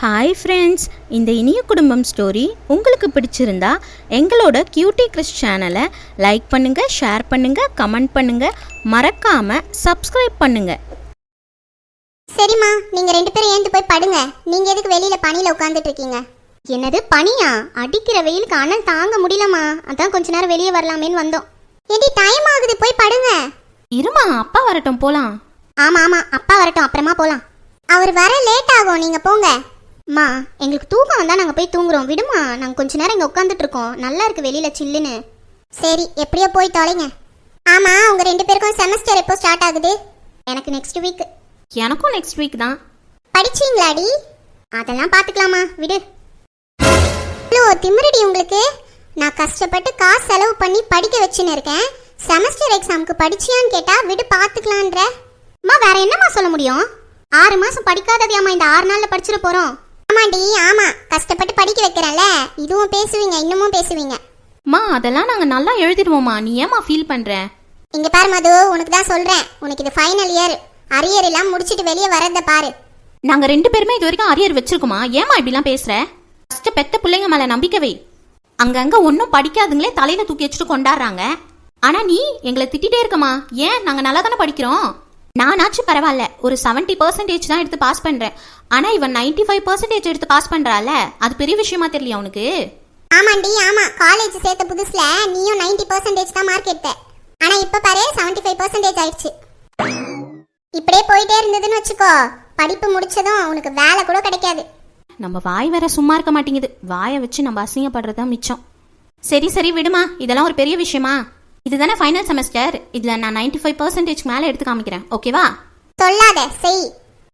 Hi friends, இந்த இனிய குடும்பம் ஸ்டோரி உங்களுக்கு பிடிச்சிருந்தா எங்களோட கியூட்டி கிறிஸ் சேனலை லைக் பண்ணுங்கள், ஷேர் பண்ணுங்கள், கமெண்ட் பண்ணுங்கள், மறக்காமல் சப்ஸ்கிரைப் பண்ணுங்கள். சரிம்மா, நீங்கள் 2 பேரும் ஏந்து போய் படுங்க. நீங்கள் எதுக்கு வெளியில் பனியில் உட்காந்துட்டு இருக்கீங்க? என்னது பனியா? அடிக்கிற வெயிலுக்கு அனல் தாங்க முடியலம்மா. அதான் கொஞ்ச நேரம் வெளியே வரலாமேன்னு வந்தோம். ஏடி டைம் ஆகுது, போய் படுங்க. இருமா, அப்பா வரட்டும் போகலாம். ஆமாம், அப்பா வரட்டும், அப்புறமா போகலாம். அவர் வர லேட் ஆகும், நீங்கள் போங்க. அம்மா, எங்களுக்கு தூக்கம் வந்தால் நாங்கள் போய் தூங்குறோம். விடுமா, நாங்கள் கொஞ்ச நேரம் இங்கே உட்காந்துட்டு இருக்கோம். நல்லா இருக்கு வெளியில் சில்லுன்னு. சரி, எப்படியோ போய் தொலைங்க. ஆமாம், உங்கள் 2 பேருக்கும் செமஸ்டர் எப்போ ஸ்டார்ட் ஆகுது? எனக்கு நெக்ஸ்ட் வீக். எனக்கும் நெக்ஸ்ட் வீக் தான். படிச்சிங்களாடி? அதெல்லாம் பார்த்துக்கலாமா, விடு. ஹலோ, திமிரடி உங்களுக்கு. நான் கஷ்டப்பட்டு காசு செலவு பண்ணி படிக்க வச்சுன்னு இருக்கேன். செமஸ்டர் எக்ஸாமுக்கு படிச்சியான்னு கேட்டால் விடு பார்த்துக்கலான்ற. அம்மா, வேற என்னம்மா சொல்ல முடியும்? 6 மாதம் படிக்காததையாம்மா இந்த 6 நாளில் படிச்சிட போகிறோம். ஆமாண்டி, ஆமாம், கஷ்டப்பட்டு படிக்க வைக்கிறேன்ல. இதுவும் பேசுவீங்க, இன்னமும் பேசுவீங்க. மா, அதெல்லாம் நாங்கள் நல்லா எழுதிடுவோம்மா. நீ ஏமா ஃபீல் பண்ணுற? இங்கே பாரு மது, உனக்கு தான் சொல்கிறேன். உனக்கு இது ஃபைனல் இயர். அரியர் எல்லாம் முடிச்சுட்டு வெளியே வரத பாரு. நாங்கள் 2 பேருமே இது வரைக்கும் அரியர் வச்சிருக்கோமா? ஏமா இப்படிலாம் பேசுகிற? ஃபஸ்ட்டு பெத்த பிள்ளைங்க மேலே நம்பிக்கை வை. அங்கங்கே ஒன்றும் படிக்காதுங்களே தலையில் தூக்கி வச்சுட்டு கொண்டாடுறாங்க. ஆனால் நீ எங்களை திட்டிகிட்டே இருக்கமா? ஏன், நாங்கள் நல்லா தானே படிக்கிறோம். நானாச்சும் பரவாயில்ல, ஒரு 70% தான் எடுத்து பாஸ் பண்ணுறேன். ஆனால் இவன் 95% எடுத்து பாஸ் பண்ணுறால, அது பெரிய விஷயமா தெரியலையா உனக்கு? ஆமாண்டி, ஆமாம், காலேஜ் சேர்த்த புதுசில் நீயும் 90% தான் மார்க் எடுத்த. ஆனால் இப்போ பாரு 75% ஆயிடுச்சு. இப்படியே போயிட்டே இருந்ததுன்னு வச்சுக்கோ, படிப்பு முடிச்சதும் உனக்கு வேலை கூட கிடைக்காது. நம்ம வாய் வேற சும்மா இருக்க மாட்டேங்குது. வாயை வச்சு நம்ம அசிங்கப்படுறதுதான் மிச்சம். சரி சரி விடுமா, இதெல்லாம் ஒரு பெரிய விஷயமா? இதுதானே ஃபைனல் செமஸ்டர். இதில் நான் 95% மேலே எடுத்து காமிக்கிறேன், ஓகேவா? சொல்லாத, செய்.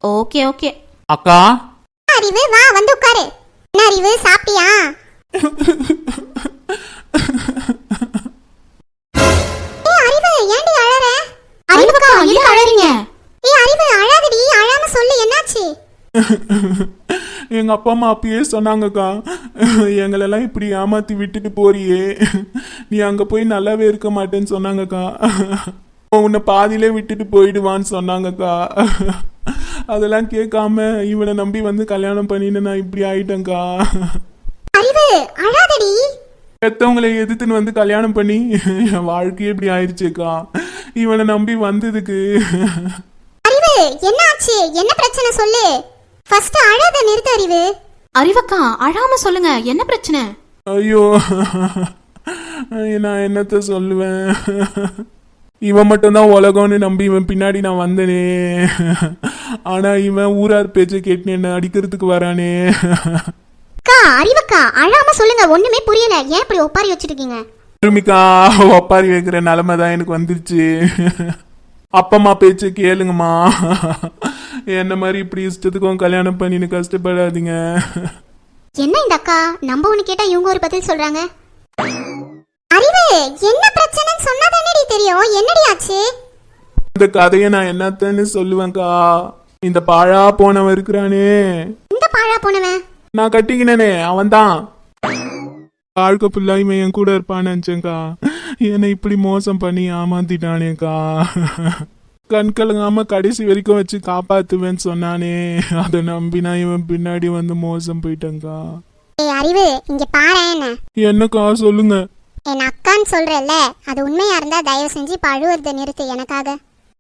Okay okay. அக்கா, அறிவு, வா வந்து உட்காரு. என்ன அறிவு, சாப்பிட்டியா? அறிவு, ஏண்டி அழற? அறிவுக்கா, ஏன் அழறீங்க? அறிவு, அழாதடி, அழாம சொல்லு, என்னாச்சு? எங்க அப்பா அம்மா அப்பயே சொன்னாங்கக்கா, எங்களெல்லாம் இப்படி ஏமாத்தி விட்டுட்டு போறியே, நீ அங்க போய் நல்லாவே இருக்க மாட்டேன்னு சொன்னாங்கக்கா. உன்னை பாதியிலே விட்டுட்டு போயிடுவான்னு சொன்னாங்கக்கா. அதெல்லாம் கேட்காம இவனை நம்பி வந்து கல்யாணம் பண்ணின்னு நான் இப்படி ஆயிட்டேங்க்கா. அறிவு, அழாதடி. பெத்தவங்களை எதிர்த்துன்னு வந்து கல்யாணம் பண்ணி என் வாழ்க்கையே இப்படி ஆயிடுச்சேக்கா. இவனை நம்பி வந்ததுக்கு. அறிவு, என்னாச்சு? என்ன பிரச்சனை சொல்லு. ஃபர்ஸ்ட் அழாத நிறுத்து அறிவு. அறிவக்கா, அழாம சொல்லுங்க, என்ன பிரச்சனை? ஐயோ, நான் என்னத்த சொல்லுவேன். இவன் மட்டும்தான் உலகம்னு நம்பி இவன் பின்னாடி நான் வந்தனே. ஆனா இவன் ஊரார் பேச்சை கேட்டு என்ன அடிக்கிறதுக்கு வரானே. அக்கா, அறிவக்கா, அழாம சொல்லுங்க, ஒண்ணுமே புரியல. ஏன் இப்படி ஒப்பாரி வச்சிருக்கீங்க? திரும்பிக்கா, ஒப்பாரி வைக்கிற நிலைமை தான் எனக்கு வந்துருச்சு. அப்பம்மா பேச்சு கேளுங்கம்மா. என்ன மாதிரி இப்படி இஷ்டத்துக்கும் கல்யாணம் பண்ணின்னு கஷ்டப்படாதீங்க. என்ன இந்த அக்கா, நம்ம ஒண்ணு கேட்டா இவங்க ஒரு பதில் சொல்றாங்க. அறிவு, என்ன பிரச்சனைன்னு சொன்னா தானடி தெரியும். என்னடி ஆச்சு? இந்த கதையை நான் என்னத்தன்னு சொல்லுவேன்க்கா. இந்த பாழா போனவன் இருக்கிறானே. இந்த பாழா போனவன்? நான் கட்டிக்கினே அவன் தான். வாழ்க்கை ஃபுல்லா இவன் என் கூட இருப்பான்னு நினைச்சேங்க்கா. என்னை இப்படி மோசம் பண்ணி ஏமாத்திட்டானேக்கா. கண் கலங்காம கடைசி வரைக்கும் வச்சு காப்பாத்துவேன்னு சொன்னானே, அதை நம்பினா இவன் பின்னாடி வந்து மோசம் போயிட்டேங்க்கா. அறிவு, இங்க பாரு. என்னக்கா சொல்லுங்க. என் அக்கான்னு சொல்றல, அது உண்மையா இருந்தா தயவு செஞ்சு பழுவறத நிறுத்து எனக்காக.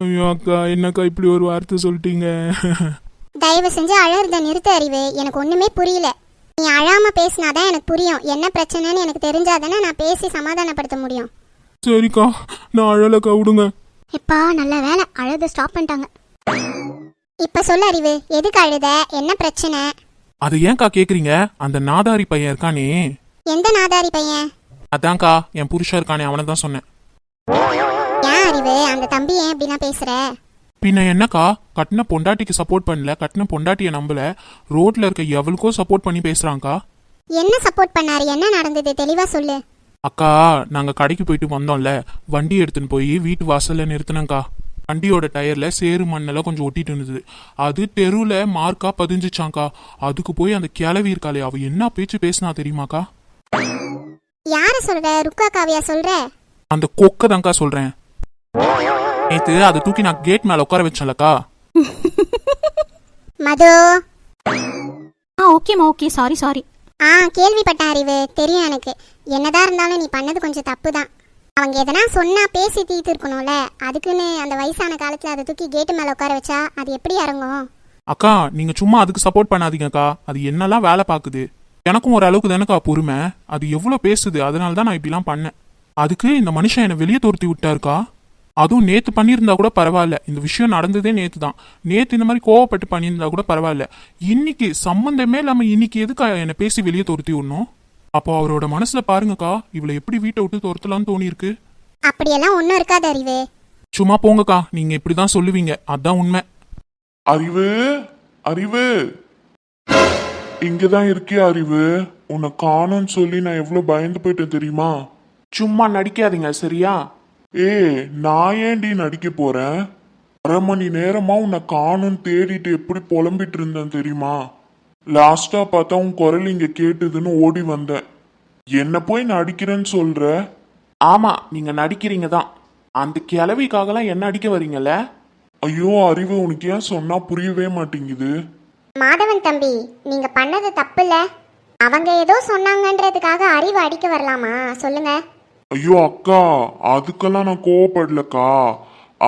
ஐயோ அக்கா, என்னக்கா இப்படி ஒரு வார்த்தை சொல்லிட்டீங்க. தயவு செஞ்சு அழறத நிறுத்து அறிவு. எனக்கு ஒண்ணுமே புரியல. நீ அழாம பேசினாதான் எனக்கு புரியும். என்ன பிரச்சனைன்னு எனக்கு தெரிஞ்சாதானே நான் பேசி சமாதானப்படுத்த முடியும். சரிக்கா, நான் அழலக்கா, விடுங்க. எப்பா, நல்ல வேலை, அழுத ஸ்டாப் பண்ணிட்டாங்க. இப்ப சொல்ல அறிவு, எதுக்கு அழுத? என்ன பிரச்சனை? அது ஏன்க்கா கேக்குறீங்க? அந்த நாதாரி பையன் இருக்கானே. எந்த நாதாரி பையன்? அதான்க்கா, என் புருஷன் இருக்கானே, அவனை தான் சொன்னேன். ஏன் அறிவு, அந்த தம்பி ஏன் இப்படின்னா பேசுற? பின்ன என்னக்கா, கட்டின பொண்டாட்டிக்கு சப்போர்ட் பண்ணல, கட்டின பொண்டாட்டிய நம்பல, ரோட்ல இருக்க எவளுக்கோ சப்போர்ட் பண்ணி பேசுறாங்கக்கா. என்ன சப்போர்ட் பண்ணாரு? என்ன நடந்தது? தெளிவா சொல்லு. அக்கா, நாங்க கடைக்கு போயிட்டு வந்தோம்ல, வண்டி எடுத்துன்னு போய் வீட்டு வாசல்ல நிறுத்தினக்கா. வண்டியோட டயர்ல சேறு மண்ணெல்லாம் கொஞ்சம் ஒட்டிட்டு இருந்தது. அது தெருவுல மார்க்கா பதிஞ்சுச்சாங்க்கா. அதுக்கு போய் அந்த கிளவி இருக்காளே, அவ என்ன பேச்சு பேசினா தெரியுமாக்கா? யார சொல்ற? ருக்கா காவியா சொல்ற? அந்த கொக்க தான்க்கா சொல்றேன். நேத்து அதை தூக்கி நான் கேட் மேல உட்கார வச்சேன்லக்கா. மது, ஓகேம்மா ஓகே, சாரி சாரி. கேள்விப்பட்டேன் அறிவு, தெரியும் எனக்கு. என்னதான் இருந்தாலும் நீ பண்ணது கொஞ்சம் தப்பு தான். அவங்க எதனா சொன்னா பேசி தீர்த்து இருக்கணும்ல, அதுக்குன்னு அந்த வயசான காலத்துல அதை தூக்கி கேட்டு மேல உட்கார வச்சா அது எப்படி இறங்கும்? அக்கா நீங்க சும்மா அதுக்கு சப்போர்ட் பண்ணாதீங்கக்கா. அது என்னெல்லாம் வேலை பார்க்குது. எனக்கும் ஒரு அளவுக்கு தானக்கா பொறுமை. அது எவ்வளோ பேசுது, அதனால தான் நான் இப்படிலாம் பண்ணேன். அதுக்கு இந்த மனுஷன் என்னை வெளியே துரத்தி விட்டாருக்கா. அதுவும் நேத்து பண்ணியிருந்தா கூட பரவாயில்ல. இந்த விஷயம் நடந்ததே நேத்து தான். நேத்து இந்த மாதிரி கோவப்பட்டு பண்ணியிருந்தா கூட பரவாயில்ல. இன்னைக்கு சம்பந்தமே இல்லாம இன்னைக்கு எதுக்கா என்னை பேசி வெளியே துரத்தி விடணும்? அப்போ அவரோட மனசுல பாருங்கக்கா, இவளை எப்படி வீட்டை விட்டு துரத்தலாம்னு தோணி இருக்கு. அப்படியெல்லாம் ஒன்றும் இருக்காது அறிவு. சும்மா போங்கக்கா, நீங்க இப்படிதான் சொல்லுவீங்க, அதான் உண்மை. அறிவு, அறிவு, இங்கதான் இருக்கியா அறிவு? உன்னை காணோன்னு சொல்லி நான் எவ்வளவு பயந்து போயிட்டேன் தெரியுமா? சும்மா நடிக்காதீங்க சரியா? நான் ஏன்டி நடிக்க போறேன்? 1/2 மணி நேரமா உன்னை காணோன்னு தேடிட்டு எப்படி புலம்பிட்டு இருந்தேன் தெரியுமா? லாஸ்டா பார்த்தா உன் குரல் இங்க கேட்டுதுன்னு ஓடி வந்தேன். என்ன போய் நடிக்கிறேன்னு சொல்ற? ஆமா நீங்க நடிக்கிறீங்க தான். அந்த கிழவிக்காகலாம் என்ன அடிக்க வரீங்கல்ல? ஐயோ அறிவு, உனக்கு ஏன் சொன்னா புரியவே மாட்டேங்குது. மாதவன் தம்பி, நீங்க பண்ணது தப்பு இல்ல. அவங்க ஏதோ சொன்னாங்கன்றதுக்காக அறிவு அடிக்க வரலாமா? சொல்லுங்க. ஐயோ அக்கா, அதுக்கெல்லாம் நான் கோவப்படலக்கா.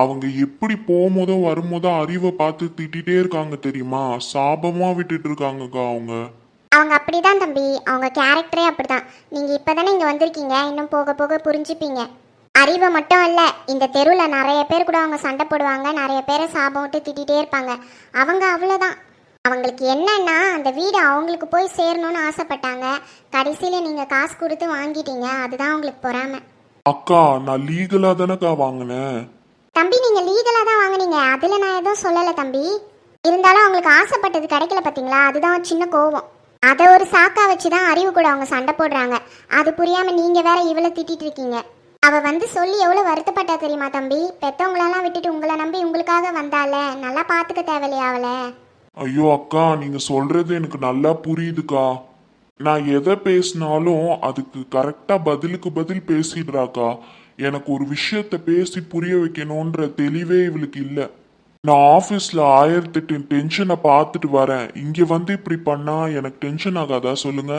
அவங்க எப்படி போகும்போதோ வரும்போதோ அறிவை பார்த்து திட்டிகிட்டே இருக்காங்க தெரியுமா? சாபமா விட்டுட்டு இருக்காங்கக்கா அவங்க. அவங்க அப்படிதான் தம்பி, அவங்க கேரக்டரே அப்படிதான். நீங்க இப்பதானே இங்க வந்திருக்கீங்க, இன்னும் போக போக புரிஞ்சுப்பீங்க. அறிவை மட்டும் இல்ல, இந்த தெருவில் நிறைய பேர் கூட அவங்க சண்டை போடுவாங்க, நிறைய பேரை சாபம் விட்டு திட்டிகிட்டே இருப்பாங்க. அவங்க அவ்வளோதான். அவங்களுக்கு என்னன்னா அந்த வீடு அவங்களுக்கு போய் சேரணும்னு ஆசைப்பட்டாங்க. கடைசியில் நீங்கள் காசு கொடுத்து வாங்கிட்டீங்க, அதுதான் அவங்களுக்கு பொறாமை. அக்கா நான் லீகலா தானக்கா வாங்கினேன். தம்பி நீங்கள் லீகலாக தான் வாங்கினீங்க, அதில் நான் எதுவும் சொல்லலை தம்பி. இருந்தாலும் அவங்களுக்கு ஆசைப்பட்டது கிடைக்கல பார்த்தீங்களா, அதுதான் ஒரு சின்ன கோவம். அதை ஒரு சாக்கா வச்சு தான் அறிவு கூட அவங்க சண்டை போடுறாங்க. அது புரியாமல் நீங்கள் வேற இவ்வளோ திட்டிட்டு இருக்கீங்க. அவள் வந்து சொல்லி எவ்வளோ வருத்தப்பட்டா தெரியுமா தம்பி? பெற்றவங்களெல்லாம் விட்டுட்டு உங்களை நம்பி உங்களுக்காக வந்தால, நல்லா பார்த்துக்க தேவையில்லையா அவளை? ஐயோ அக்கா, நீங்க சொல்றது எனக்கு நல்லா புரியுதுக்கா. நான் எதை பேசினாலும் அதுக்கு கரெக்டா பதிலுக்கு பதில் பேசிடுறாக்கா. எனக்கு ஒரு விஷயத்த பேசி புரிய வைக்கணுன்ற தெளிவே இவளுக்கு இல்லை. நான் ஆஃபீஸில் 1008 டென்ஷனை பார்த்துட்டு வரேன், இங்கே வந்து இப்படி பண்ணா எனக்கு டென்ஷன் ஆகாதா சொல்லுங்க?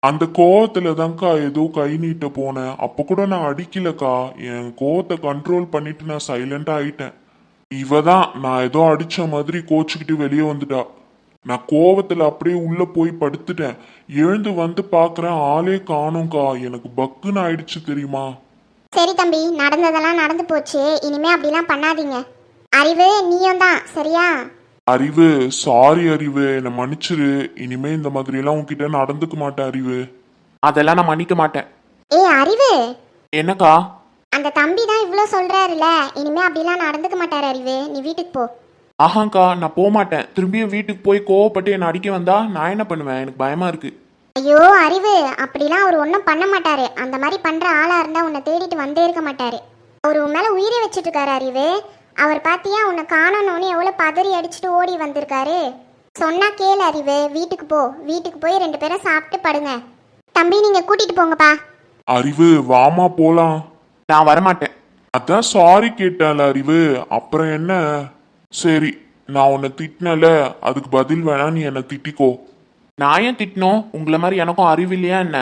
அந்த கோவத்துல தான்க்கா ஏதோ கை நீட்ட போனேன். அப்போ கூட நான் அடிக்கலக்கா, என் கோவத்தை கண்ட்ரோல் பண்ணிட்டு நான் சைலண்டா ஆயிட்டேன். இவ தான் நான் ஏதோ அடிச்ச மாதிரி கோச்சுக்கிட்டு வெளியே வந்துட்டா. நான் கோவத்துல அப்படியே உள்ள போய் படுத்துட்டேன். எழுந்து வந்து பாக்குறேன், ஆளே காணோம்க்கா. எனக்கு பக்குன்னு ஆயிடுச்சு தெரியுமா? சரி தம்பி, நடந்ததெல்லாம் நடந்து போச்சு, இனிமே அப்படிலாம் பண்ணாதீங்க. அறிவு நீயும் தான் சரியா? அறிவு, சாரி அறிவு, என்னை மன்னிச்சிரு. இனிமே இந்த மாதிரி எல்லாம் உன்கிட்ட நடந்துக்க மாட்டேன் அறிவு. அதெல்லாம் நான் மன்னிக்க மாட்டேன். அறிவு, என்னக்கா? அந்த தம்பி தான் இவ்வளோ சொல்றாருல, இனிமே அப்படிலாம் நடந்துக்க மாட்டாரு அறிவு. நீ வீட்டுக்கு போ. ஆஹாங்க்கா நான் போக மாட்டேன். திரும்பியும் வீட்டுக்கு போய் கோவப்பட்டு என்னை அடிக்க வந்தா நான் என்ன பண்ணுவேன்? எனக்கு பயமா இருக்கு. ஐயோ அறிவு, அப்படிலாம் அவர் ஒன்றும் பண்ண மாட்டாரு. அந்த மாதிரி பண்ற ஆளா இருந்தா உன்னை தேடிட்டு வந்தே இருக்க மாட்டாரு. அவர் உன் மேல உயிரை வச்சுட்டு இருக்காரு அறிவு. அவர் பாத்தியா உன்னை காணணும்னு எவ்வளோ பதறி அடிச்சுட்டு ஓடி வந்திருக்காரு. சொன்னா கேளு அறிவு, வீட்டுக்கு போ. வீட்டுக்கு போய் 2 பேரும் சாப்பிட்டு படுங்க. தம்பி நீங்க கூட்டிட்டு போங்கப்பா. அறிவு வாமா போலாம். நான் வரமாட்டேன். அதான் சாரி கேட்டால அறிவு, அப்புறம் என்ன? சரி, நான் உன்னை திட்டினல, அதுக்கு பதில் வேணா நீ என்னை திட்டிக்கோ. நான் ஏன் திட்டணும்? உங்களை மாதிரி எனக்கும் அறிவு இல்லையா என்ன?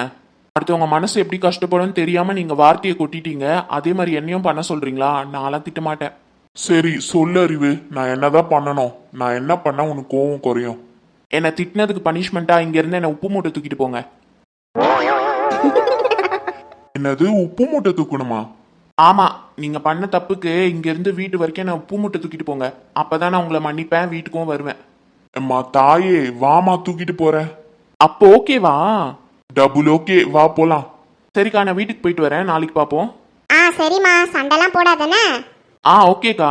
அடுத்தவங்க மனசு எப்படி கஷ்டப்படும்னு தெரியாம நீங்க வார்த்தையை கொட்டிட்டீங்க. அதே மாதிரி என்னையும் பண்ண சொல்றீங்களா? நான்லாம் திட்ட மாட்டேன். சரி சொல்லு அறிவு, நான் என்னதான் பண்ணணும்? நான் என்ன பண்ணா உனக்கு கோவம் குறையும்? என்னை திட்டினதுக்கு பனிஷ்மெண்டா இங்க இருந்து என்னை உப்பு மூட்டை தூக்கிட்டு போங்க. என்னது உப்பு மூட்டை தூக்கணுமா? ஆமா, நீங்க பண்ண தப்புக்கு இங்க இருந்து வீட்டு வரைக்கும் என்ன உப்பு மூட்டை தூக்கிட்டு போங்க. அப்பதான் நான் உங்களை மன்னிப்பேன், வீட்டுக்கும் வருவேன். அம்மா தாயே, வாமா தூக்கிட்டு போறேன். அப்போ ஓகேவா? டபுள் ஓகே, வா போலாம். சரிக்கா, நான் வீட்டுக்கு போயிட்டு வரேன், நாளைக்கு பார்ப்போம். சரிம்மா, சண்டைலாம் போடாதானே? ஓகேக்கா.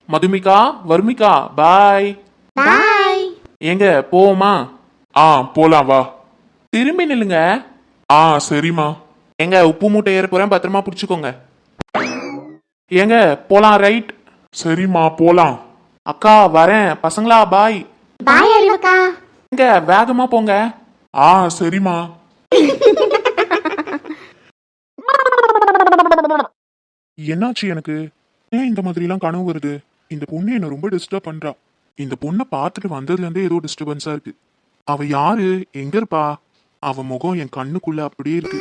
மதுமிகா, வர்மிகா, பாய். பாய். எங்க போவோமா? போலாம் வா. திரும்பி நில்லுங்க. சரிம்மா. எங்க உப்பு மூட்டை ஏற போறேன், பத்திரமா புடிச்சுக்கோங்க. ஏங்க போலாம், ரைட்? சரிம்மா போலாம். அக்கா வரேன். பசங்களா பாய். பாய் அறிவுக்கா. எங்க வேகமா போங்க. சரிம்மா. என்னாச்சு எனக்கு? ஏன் இந்த மாதிரி எல்லாம் கனவு வருது? இந்த பொண்ணு என்ன ரொம்ப டிஸ்டர்ப் பண்றா. இந்த பொண்ணை பார்த்துட்டு வந்ததுல இருந்தே ஏதோ டிஸ்டர்பன்ஸா இருக்கு. அவ யாரு? எங்க இருப்பா? அவ முகம் என் கண்ணுக்குள்ள அப்படியே இருக்கு.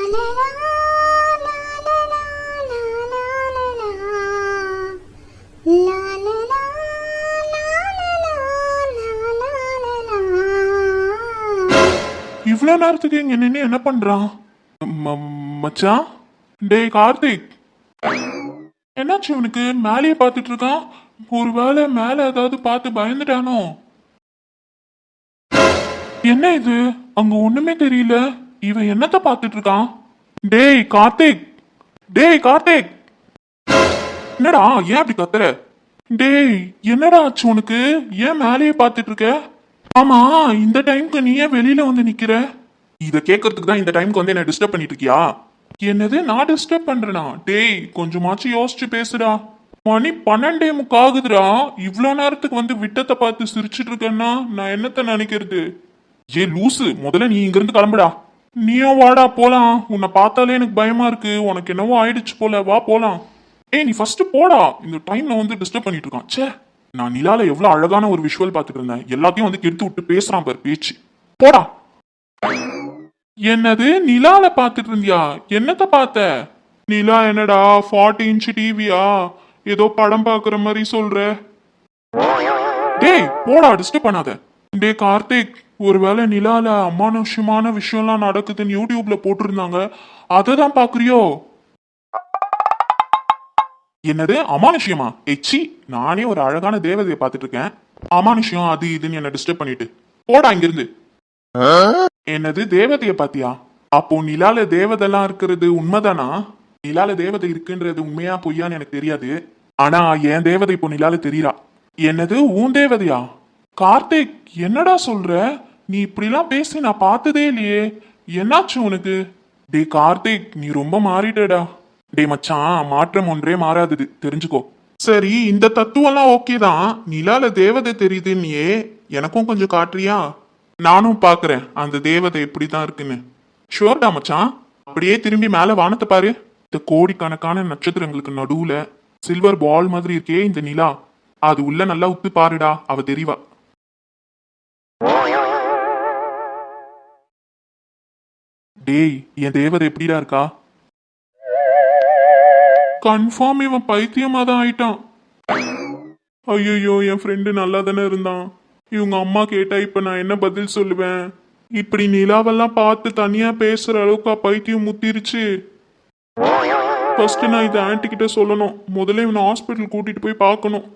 இவ்வளவு நேரத்துக்கு இங்க நின்று என்ன பண்றான்? மச்சான், டேய் கார்த்திக், என்னாச்சு இவனுக்கு? மேலேயே பார்த்துட்டு இருக்கான். ஒருவேளை மேல ஏதாவது பார்த்து பயந்துட்டானோ? என்ன இது? அங்க ஒண்ணுமே தெரியல. இவன் என்னத்த பார்த்துட்டு இருக்கான்? டேய் கார்த்திக், டேய் கார்த்திக், என்னடா ஏன் அப்படி கத்துற? டேய் என்னடா ஆச்சு உனக்கு? ஏன் மேலேயே பார்த்துட்டு இருக்க? ஆமா, இந்த டைம்க்கு நீ ஏன் வெளியில வந்து நிக்கிற? இத கேட்கறதுக்கு தான் இந்த டைம்க்கு வந்து என்ன டிஸ்டர்ப் பண்ணிட்டு இருக்கியா? என்னது நான் டிஸ்டர்ப் பண்றேனா? டேய் கொஞ்சமாச்சும் யோசிச்சு பேசுடா. மணி 12:45 ஆகுதுடா. இவ்வளோ நேரத்துக்கு வந்து விட்டத்தை பார்த்து சிரிச்சிட்டு இருக்கேன்னா நான் என்னத்த நினைக்கிறது? ஏ லூசு, முதல்ல நீ இங்க இருந்து கிளம்புடா. நீயும் வாடா போலாம். உன்னை பார்த்தாலே எனக்கு பயமா இருக்கு. உனக்கு என்னவோ ஆயிடுச்சு போல. வா போலாம். ஏய் நீ ஃபர்ஸ்ட் போடா. இந்த டைம்ல வந்து டிஸ்டர்ப் பண்ணிட்டு இருக்கான். ச்சே, நான் நிலால எவ்வளவு அழகான ஒரு விஷுவல் பார்த்துட்டு இருந்தேன். எல்லாத்தையும் வந்து கெடுத்து விட்டு பேசுறான் பாரு பேச்சு. போடா. என்னது நிலால பார்த்துட்டு இருந்தியா? என்னத்த பார்த்த? நிலா என்னடா 40 இன்ச் டிவியா? ஏதோ படம் பார்க்குற மாதிரி சொல்ற. டேய் போடா, டிஸ்டர்ப் பண்ணாத. டேய் கார்த்திக், ஒருவேளை நிலால அமானுஷ்யமான விஷயம்லாம் நடக்குதுன்னு யூடியூப்ல போட்டிருந்தாங்க, அதை தான் பாக்குறியோ? என்னது அமானுஷ்யமா? எச்சி, நானே ஒரு அழகான தேவதையை பார்த்துட்டு இருக்கேன். அமானுஷ்யம் அது இதுன்னு என்ன டிஸ்டர்ப் பண்ணிட்டு போடா இங்கிருந்து. என்னது தேவதைய பாத்தியா? அப்போ நிலால தேவதைலாம் இருக்கிறது உண்மைதானா? நிலால தேவதை இருக்குன்றது உண்மையா பொய்யான்னு எனக்கு தெரியாது. ஆனா என் தேவதை இப்போ நிலால தெரியுறா. என்னது உன் தேவதையா? கார்த்திக் என்னடா சொல்ற? நீ இப்படிலாம் பேசி நான் பார்த்ததே இல்லையே. என்னாச்சு உனக்கு? டே கார்த்திக், நீ ரொம்ப மாறிட்டடா. டே மச்சான், மாற்றம் ஒன்றே மாறாதது, தெரிஞ்சுக்கோ. சரி, இந்த தத்துவம்லாம் ஓகே தான். நிலால தேவதை தெரியுதுன்னியே, எனக்கும் கொஞ்சம் காட்டுறியா? நானும் பாக்குறேன் அந்த தேவதை எப்படிதான் இருக்குன்னு. ஷோர்டா மச்சான். அப்படியே திரும்பி மேல வானத்தை பாரு. இந்த கோடிக்கணக்கான நட்சத்திரங்களுக்கு நடுவுல சில்வர் பால் மாதிரி இருக்கே இந்த நிலா, அது உள்ள நல்லா உத்து பாருடா, அவ தெரிவா. டேய் என் தேவதை எப்படிடா இருக்கா? கன்ஃபார்ம் இவன் பைத்தியமா தான் ஆயிட்டான். ஐயோ, என் ஃப்ரெண்டு நல்லா தானே இருந்தான். இவங்க அம்மா கேட்டா இப்ப நான் என்ன பதில் சொல்லுவேன்? இப்படி நிலாவெல்லாம் பார்த்து தனியா பேசுற அளவுக்கு பைத்தியம் முத்திருச்சு. ஃபர்ஸ்ட் நான் இதை ஆன்ட்டி கிட்ட சொல்லணும். முதல்ல இவனை ஹாஸ்பிட்டல் கூட்டிட்டு போய் பார்க்கணும்.